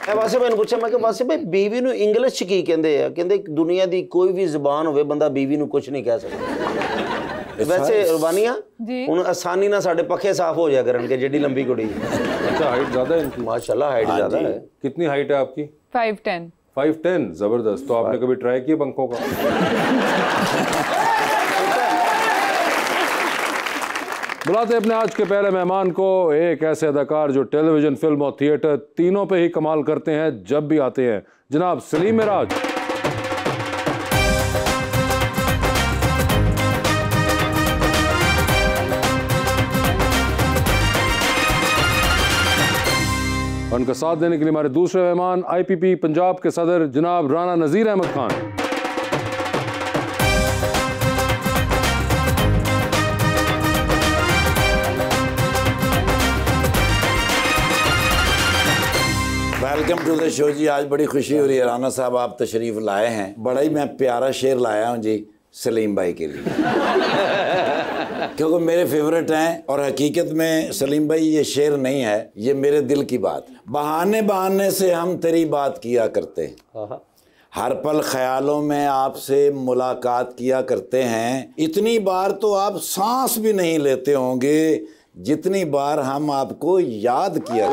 मैं वासे भाई पूछा, मैं वासे भाई बीवी नूं इंग्लिश च की कहंदे आ? कहंदे दुनिया दी कोई भी जुबान होवे बंदा बीवी नूं कुछ नहीं कह सकता। वैसे रुबानिया हुण आसानी ना साडे पखे साफ हो जाया करनगे जेडी लंबी कुड़ी। अच्छा हाइट ज्यादा है इनकी? माशाल्लाह हाइट ज्यादा है। कितनी हाइट है आपकी? 5'10". 5'10", जबरदस्त। तो आपने कभी ट्राई किया पंखों का? बुलाते अपने आज के पहले मेहमान को, एक ऐसे अदाकार जो टेलीविजन, फिल्म और थिएटर तीनों पे ही कमाल करते हैं जब भी आते हैं, जनाब सलीम मिराज। उनका साथ देने के लिए हमारे दूसरे मेहमान IPP पंजाब के सदर जनाब Rana Nazir Ahmed Khan. Welcome to the show जी। आज बड़ी खुशी हो रही है राना साहब आप तशरीफ लाए हैं। बड़ा ही मैं प्यारा शेर लाया हूँ जी सलीम भाई के लिए क्योंकि मेरे फेवरेट हैं और हकीकत में सलीम भाई ये शेर नहीं है, ये मेरे दिल की बात। बहाने बहाने से हम तेरी बात किया करते, हर पल ख्यालों में आपसे मुलाकात किया करते हैं। इतनी बार तो आप सांस भी नहीं लेते होंगे जितनी बार हम आपको याद किया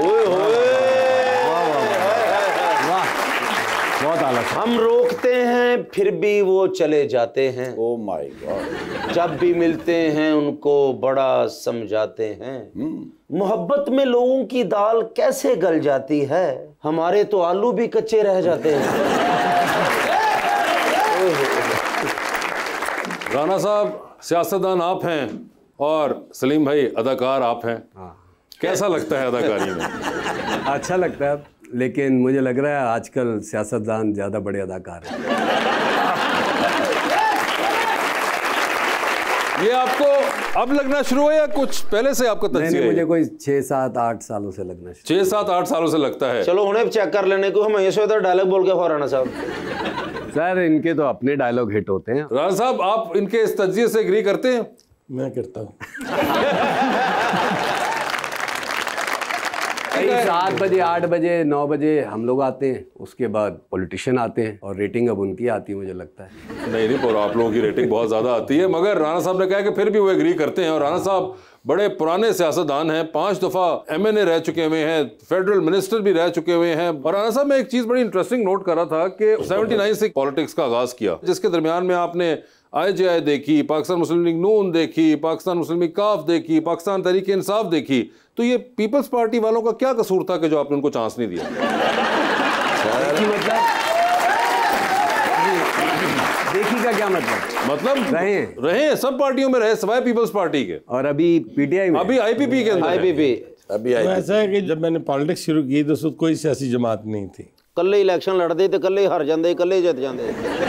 बहुत आला। हम रोकते हैं फिर भी वो चले जाते हैं। Oh my God. जब भी मिलते हैं उनको बड़ा समझाते हैं। मोहब्बत में लोगों की दाल कैसे गल जाती है, हमारे तो आलू भी कच्चे रह जाते हैं। राना साहब सियासतदान आप हैं और सलीम भाई अदाकार आप हैं। कैसा लगता है अदाकारी में? अच्छा लगता है, लेकिन मुझे लग रहा है आजकल सियासतदान ज़्यादा बड़े अदाकार हैं। ये आपको अब लगना शुरू हुआ या कुछ पहले से आपका तज्जिया? नहीं, मुझे कोई 6, 7, 8 सालों से लगना शुरू। 6, 7, 8 सालों से लगता है। चलो उन्हें चेक कर लेने को, हम ऐसे उधर डायलॉग बोल के राना साहब। सर इनके तो अपने डायलॉग हिट होते हैं। राना साहब आप इनके इस तज्जिए से एग्री करते हैं? मैं करता हूँ। 7 बजे, 8 बजे, 9 बजे हम लोग आते हैं, उसके बाद पॉलिटिशियन आते हैं और रेटिंग अब उनकी आती है मुझे लगता है। नहीं पर आप लोगों की रेटिंग बहुत ज़्यादा आती है, मगर राना साहब ने कहा कि फिर भी वो एग्री करते हैं। और राना साहब बड़े पुराने सियासतदान हैं, 5 दफ़ा MNA रह चुके हुए हैं, फेडरल मिनिस्टर भी रह चुके हुए हैं। और राना साहब मैं एक चीज़ बड़ी इंटरेस्टिंग नोट कर रहा था कि 79 से पॉलिटिक्स का आगाज़ किया, जिसके दरमियान में आपने IJI देखी, पाकिस्तान मुस्लिम लीग नून देखी, पाकिस्तान मुस्लिम लीग काफ देखी, पाकिस्तान तहरीक इंसाफ देखी। तो ये पीपल्स पार्टी वालों का क्या कसूर था कि जो आपने उनको चांस नहीं दिया? देखी का क्या मतलब रहे सब पार्टियों में रहे सिवाय पीपल्स पार्टी के। और अभी PTI में, अभी IPP के अंदर अभी ऐसा है कि जब मैंने पॉलिटिक्स शुरू की तो उसमें कोई सियासी जमात नहीं थी। कल्ले इलेक्शन लड़ते तो कल्ले हार जाते, कल्ले जीत जाते।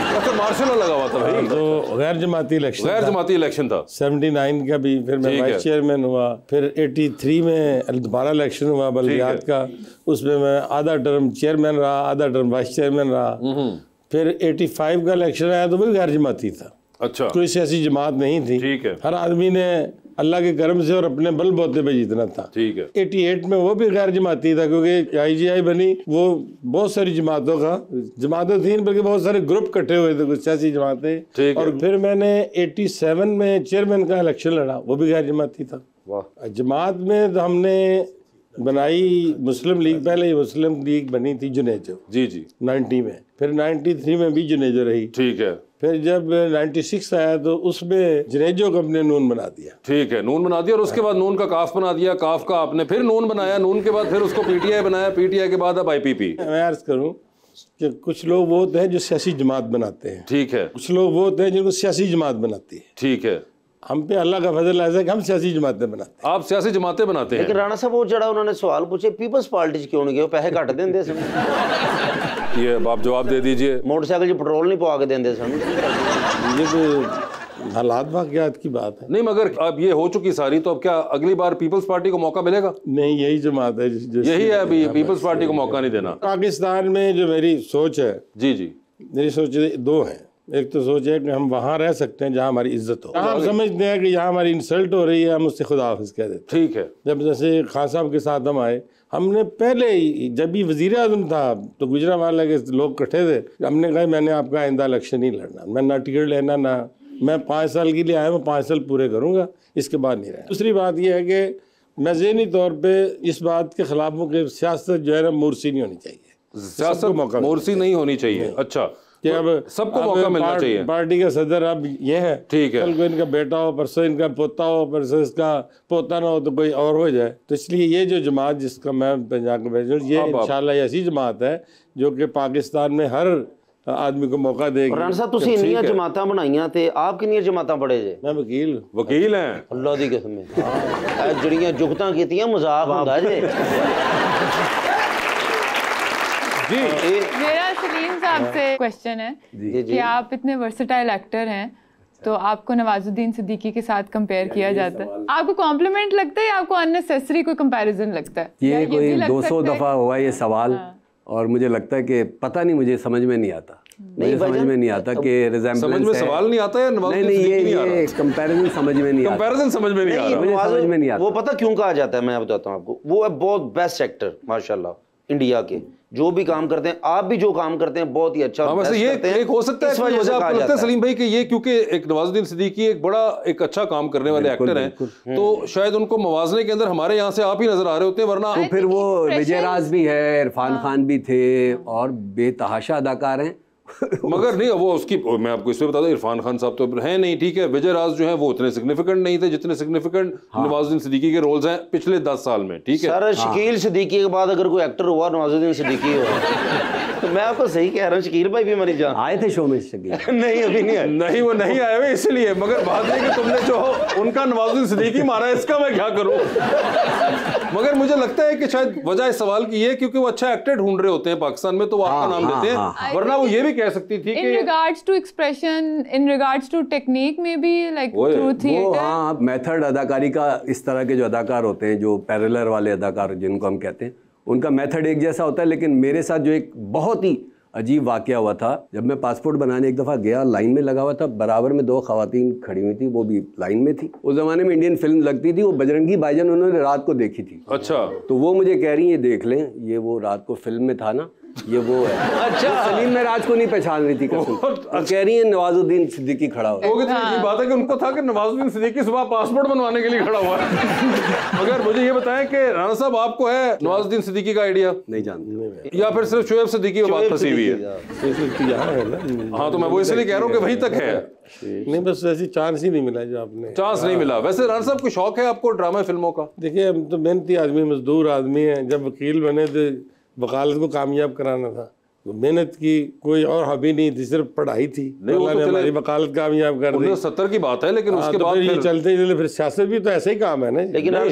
अच्छा मार्शल लगा हुआ था भाई? तो गैर जमाती इलेक्शन था 79 का भी। फिर मैं वाइस चेयरमैन हुआ। फिर 83 में दोबारा इलेक्शन हुआ बल्दियात का, उसमें मैं आधा टर्म चेयरमैन रहा, आधा टर्म वाइस चेयरमैन रहा। फिर 85 का इलेक्शन आया तो भी गैर जमाती था। अच्छा, कोई सियासी जमात नहीं थी। ठीक है। हर आदमी ने अल्लाह के करम से और अपने बल बूते पे जीतना था। ठीक है। 88 में वो भी गैर जमाती था क्योंकि IJI बनी, वो बहुत सारी जमातों थी, बल्कि बहुत सारे ग्रुप इकट्ठे हुए थे, कुछ सियासी जमातें। और फिर मैंने 87 में चेयरमैन का इलेक्शन लड़ा, वो भी गैर जमाती था। जमात में तो हमने बनाई मुस्लिम लीग, पहले मुस्लिम लीग बनी थी जुनेजो जी 90 में, फिर 93 में भी जुनेजो रही। ठीक है। फिर जब 96 आया तो उसमें जुनेजो को हमने नून बना दिया। ठीक है, नून बना दिया और उसके बाद नून का काफ बना दिया, काफ का आपने फिर नून बनाया, नून के बाद फिर उसको PTI बनाया, PTI के बाद अब IPP। मैं अर्ज करूं कि कुछ लोग वो होते हैं जो सियासी जमात बनाते हैं। ठीक है। कुछ लोग वो होते हैं जिनको सियासी जमात बनाती है। ठीक है। हम पे अल्लाह का फजल ऐसा कि हम सियासी जमातें बनाते हैं। आप सियासी जमातें बनाते हैं। लेकिन राणा साहब वो जड़ा उन्होंने सवाल पूछे पीपल्स पार्टी क्यों नहीं गए, पैसे घट देंगे सन। ये आप जवाब दे दीजिए। मोटरसाइकिल पेट्रोल नहीं पवा के देंगे सन। ये तो हालात वाक़यात की बात है। नहीं मगर अब ये हो चुकी सारी, तो अब क्या अगली बार पीपल्स पार्टी को मौका मिलेगा? नहीं, यही जमात है, यही है अभी पीपल्स पार्टी को मौका नहीं देना। पाकिस्तान में जो मेरी सोच है, जी मेरी सोच 2 है। एक तो सोच है कि हम वहाँ रह सकते हैं जहाँ हमारी इज्जत हो। हम समझते हैं कि यहाँ हमारी इंसल्ट हो रही है, हम उससे खुदा हाफिज कह देते हैं। ठीक है। जब जैसे खान साहब के साथ हम आए हमने पहले ही जब भी वजीर आजम था तो गुजरांवाला के लोग इकट्ठे थे, हमने कहा मैंने आपका आइंदा इलेक्शन नहीं लड़ना, मैं ना टिकट लेना, ना मैं 5 साल के लिए आया, मैं 5 साल पूरे करूँगा, इसके बाद नहीं रहा। दूसरी बात यह है कि मैं ज़हनी तौर पे इस बात के खिलाफ हूँ कि सियासत जो है ना मुर्सी नहीं होनी चाहिए, सियासत मोरसी नहीं होनी चाहिए। अच्छा, कि अब सबको मौका मिलना चाहिए। पार्टी का सदर अब ये है, ठीक है, कल को इनका बेटा हो, परसों इनका पोता हो, परसों इसका पोता ना हो तो कोई और हो जाए। तो इसलिए ये जो जमात जिसका मैं पंजाब का भेज, ये इंशाल्लाह ऐसी जमात है जो कि पाकिस्तान में हर आदमी को मौका देगी। राणा साहब ਤੁਸੀਂ ਇੰਨੀਆਂ ਜਮਾਤਾਂ ਬਣਾਈਆਂ ਤੇ ਆਪ ਕਿੰਨੀਆਂ ਜਮਾਤਾਂ ਪੜ੍ਹੇ ਜੇ? मैं वकील हैं। ਅੱਲਾ ਦੀ ਕਸਮ ਹੈ ਇਹ ਜਿਹੜੀਆਂ ਜੁਗਤਾਂ ਕੀਤੀਆਂ ਮਜ਼ਾਕ ਹੁੰਦਾ ਜੇ जी। मेरा सलीम साहब से क्वेश्चन है कि आप इतने वर्सेटाइल एक्टर हैं तो आपको नवाजुद्दीन सिद्दीकी के साथ कंपेयर किया जाता है, आपको कॉम्प्लीमेंट लगता है या आपको अननेसेसरी कोई कंपैरिजन लगता है? ये कोई 200 दफा हुआ ये सवाल, और मुझे लगता है कि पता नहीं, मुझे समझ में नहीं आता, मुझे समझ में नहीं आता कि रिजेम्बलेंस समझ में सवाल नहीं आता है, नहीं ये कंपैरिजन समझ में नहीं आता, कंपैरिजन समझ में नहीं आ रहा, मुझे समझ में नहीं आता। वो पता क्यों कहा जाता है, मैं बताता हूँ आपको। वो है बहुत बेस्ट एक्टर माशाल्लाह इंडिया के, जो भी काम करते हैं, आप भी जो काम करते हैं बहुत ही अच्छा। वैसे ये एक हो सकता है, वजह आपको लगता है सलीम भाई कि ये क्योंकि एक नवाजुद्दीन सिद्दीकी एक बड़ा एक अच्छा काम करने वाले एक्टर हैं, तो शायद उनको मवाजने के अंदर हमारे यहाँ से आप ही नजर आ रहे होते हैं, वरना तो फिर वो विजय राज भी है, इरफान खान भी थे और बेतहाशा अदाकार हैं मगर नहीं वो उसकी मैं आपको इसमें बता दूं, इरफान खान साहब तो है नहीं, ठीक है, विजय राज जो है वो उतने सिग्निफिकेंट नहीं थे जितने सिग्निफिकेंट नवाजुद्दीन सिद्दीकी के रोल्स हैं पिछले 10 साल में, ठीक है। सर शकील सिद्दीकी के बाद अगर कोई एक्टर हुआ नवाजुद्दीन सिद्दीकी हुआ तो मैं आपको सही कह रहा हूँ, शकील भाई भी हमारी जान आए थे शो में शकील नहीं अभी नहीं आए, नहीं वो नहीं आए हुए इसलिए, मगर बात है कि तुमने जो उनका नवाजुद्दीन सिद्दीकी मारा, इसका मैं क्या करूँ। मगर मुझे लगता है कि शायद वजह इस सवाल की ये क्योंकि वो अच्छा एक्टर ढूंढ रहे होते हैं पाकिस्तान में, तो वो आपका नाम देते हैं, वरना वो ये भी कह सकती थी कि in regards to expression, in regards to technique maybe like through theater। हाँ, मेथड अदाकारी का, इस तरह के जो अदाकार होते हैं, जो पैरेलल वाले अदाकार जिनको हम कहते हैं, उनका मेथड एक जैसा होता है। लेकिन मेरे साथ जो एक बहुत ही अजीब वाकया हुआ था, जब मैं पासपोर्ट बनाने एक दफ़ा गया, लाइन में लगा हुआ था, बराबर में 2 खवातीन खड़ी हुई थी, वो भी लाइन में थी। उस ज़माने में इंडियन फिल्म लगती थी, वो बजरंगी भाईजान उन्होंने रात को देखी थी। अच्छा, तो वो मुझे कह रही है देख लें, ये वो रात को फिल्म में था ना, ये वो है। अच्छा, सलीम महराज को नहीं पहचान रही थी कसम, कह रही है नवाजुद्दीन सिद्दीकी खड़ा हुआ। वो कितनी बात है कि उनको था कि नवाजुद्दीन सिद्दीकी सुबह पासपोर्ट बनवाने के लिए खड़ा हुआ है। मगर मुझे ये बताएं कि राणा साहब आपको है नवाजुद्दीन सिद्दीकी का आइडिया? नहीं जानते, या फिर सिर्फ शोएब सिद्दीकी की बात फंसी हुई है? हाँ, तो मैं वो इसलिए कह रहा हूँ कि वहीं तक है, नहीं बस ऐसी चांस ही नहीं मिला जो आपने चांस नहीं मिला। वैसे राणा साहब को शौक है आपको ड्रामा फिल्मों का? देखिए हम तो मेहनती आदमी, मजदूर आदमी हैं। जब वकील बने तो वकालत को कामयाब कराना था, तो मेहनत की कोई और हॉबी नहीं थी, सिर्फ पढ़ाई थी। अल्लाह ने हमारी वकालत कामयाब कर दी। 1970 की बात है, लेकिन उसके बाद फिर चलते ही फिर सियासत भी तो ऐसा ही काम है ना। लेकिन